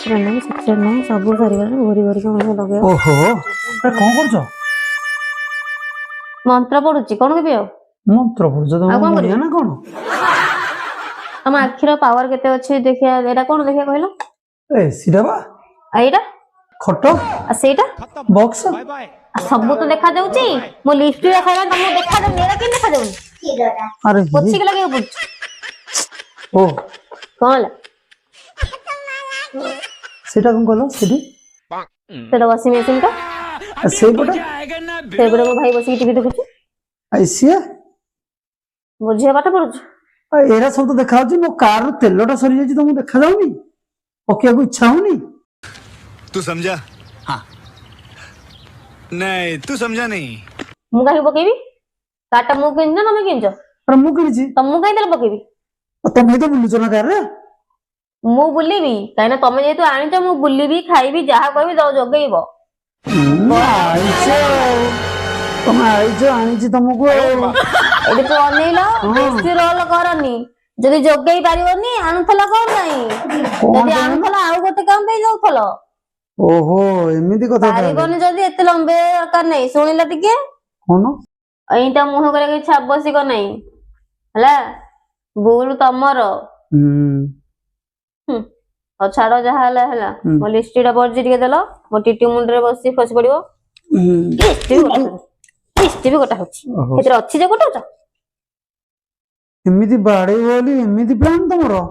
नहीं सब सरीगला घोरी घोरी लगे ओहो कौन कर मंत्र पढ़ुची कौन के मंत्र पढ़ुछ तुम बढ़िया ना कौन हम आखिर पावर केते अछि देखिया एटा कौन देखिया कहलो ए सीधा बा आइडा खट आ सेटा बॉक्स सब तो देखा जाउची मो लिस्ट रे खाइला तुम देखा जाउ नेरा के देखा जाउ अरे पोछी के लगे बुझ ओ कौन ला सेटा कौन कहलो सीधी सेटा वाशिंग मशीन का से पटे मो भाई बसी टीवी देखुची ऐसिया बुझिया बाटा पड़ुछ एरा सब तो देखा मो कार तेलटा सरी जाई तुमको देखा जाउनी पकिया को इच्छा होनी तू समझा हाँ नहीं तू समझा नहीं मु काहे पकेबी काटा मु किन ना तमे किनछ अरे मु किनछि तम मु काहे देल पकेबी तमे तो बुलुछ ना कार रे मु बुलीबी काहे ना तमे जेतु आनिछ मु बुलीबी खाइबी जहा कहबी जाओ जगेइबो आइछो तुम आइछो आनिछि तुमको एडी तो अनेलो बेसी रोल करनी जदी जगेई पारिबोनी आनुथला कोन नाही जदी आनुथला आउ गोटे काम पे जाउथलो ओहो एमिति कथा पारिबोनी जदी एते लंबे दरकार नाही सुनिला टिके कोन एइटा मुह करे कि छाबसी को नाही हला भूल तमर छाड़ जहा है मो लिस्टा पड़ी टे देल मो टीटी मुंडे बस खसी पड़ो लिस्ट भी गोटा अच्छी जे गोटा एमिति बाड़े बोली एमिति प्लान तुमरो